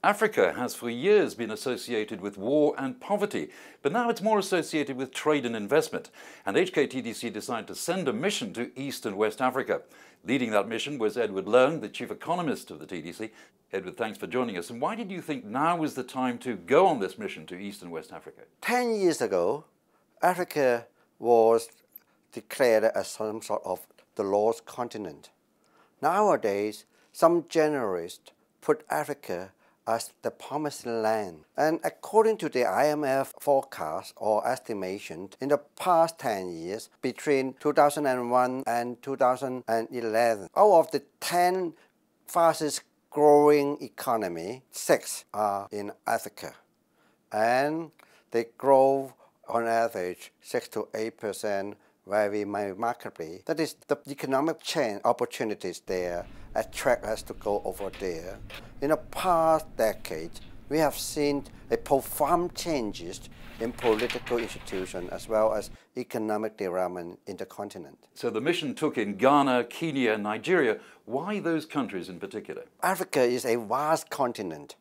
Africa has for years been associated with war and poverty, but now it's more associated with trade and investment. And HKTDC decided to send a mission to East and West Africa. Leading that mission was Edward Leung, the Chief Economist of the TDC. Edward, thanks for joining us. And why did you think now was the time to go on this mission to East and West Africa? 10 years ago, Africa was declared as some sort of the lost continent. Nowadays, some generalists put Africa as the promised land. And according to the IMF forecast or estimation, in the past 10 years, between 2001 and 2011, out of the 10 fastest growing economy, 6 are in Africa. And they grow on average 6 to 8% very remarkably. That is, the economic change opportunities there attract us to go over there. In the past decade, we have seen a profound changes in political institutions as well as economic development in the continent. So the mission took in Ghana, Kenya, and Nigeria. Why those countries in particular? Africa is a vast continent.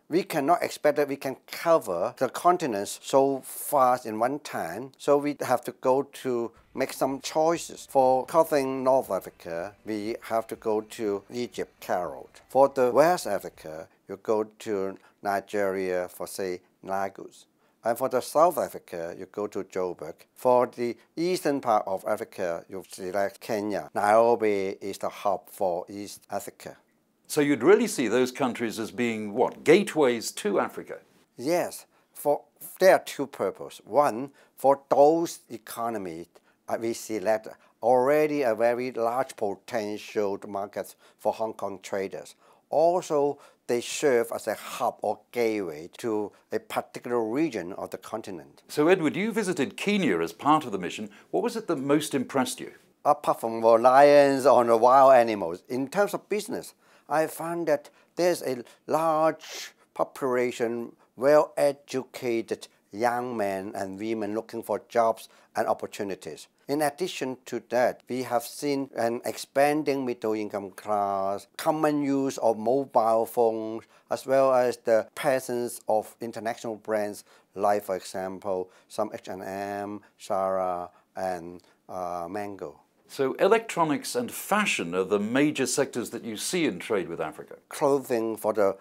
We cannot expect that we can cover the continents so fast in one time, so we have to go to make some choices. For covering North Africa, we have to go to Egypt, Cairo. For the West Africa, you go to Nigeria for, say, Lagos. And for the South Africa, you go to Joburg. For the eastern part of Africa, you select Kenya. Nairobi is the hub for East Africa. So you'd really see those countries as being, what, gateways to Africa? Yes. There are two purposes. One, for those economies we select already a very large potential market for Hong Kong traders. Also, they serve as a hub or gateway to a particular region of the continent. So Edward, you visited Kenya as part of the mission. What was it that most impressed you? Apart from the lions or the wild animals, in terms of business, I found that there's a large population, well-educated young men and women looking for jobs and opportunities. In addition to that, we have seen an expanding middle-income class, common use of mobile phones, as well as the presence of international brands like, for example, some H&M, Zara, and Mango. So electronics and fashion are the major sectors that you see in trade with Africa. Clothing for the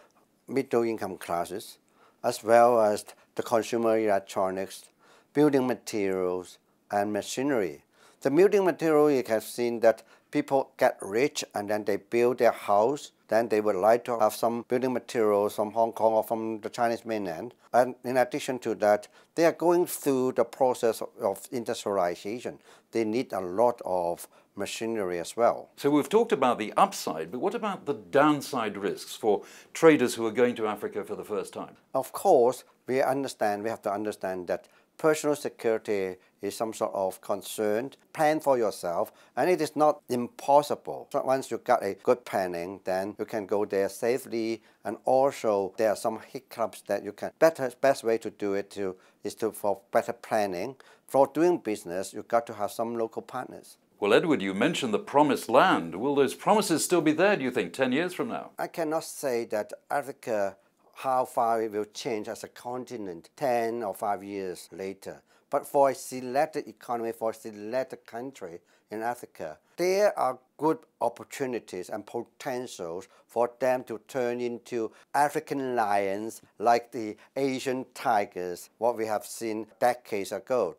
middle-income classes, as well as the consumer electronics, building materials, and machinery. The building material, you have seen that people get rich and then they build their house. Then they would like to have some building materials from Hong Kong or from the Chinese mainland. And in addition to that, they are going through the process of industrialization. They need a lot of machinery as well. So we've talked about the upside, but what about the downside risks for traders who are going to Africa for the first time? Of course, we have to understand that personal security is some sort of concern. Plan for yourself, and it is not impossible. So once you got a good planning, then you can go there safely, and also there are some hiccups that you can. Best way to do it is for better planning. For doing business, you got to have some local partners. Well, Edward, you mentioned the promised land. Will those promises still be there, do you think, 10 years from now? I cannot say that Africa, how far it will change as a continent 10 or 5 years later. But for a selected economy, for a selected country in Africa, there are good opportunities and potentials for them to turn into African lions like the Asian tigers, what we have seen decades ago.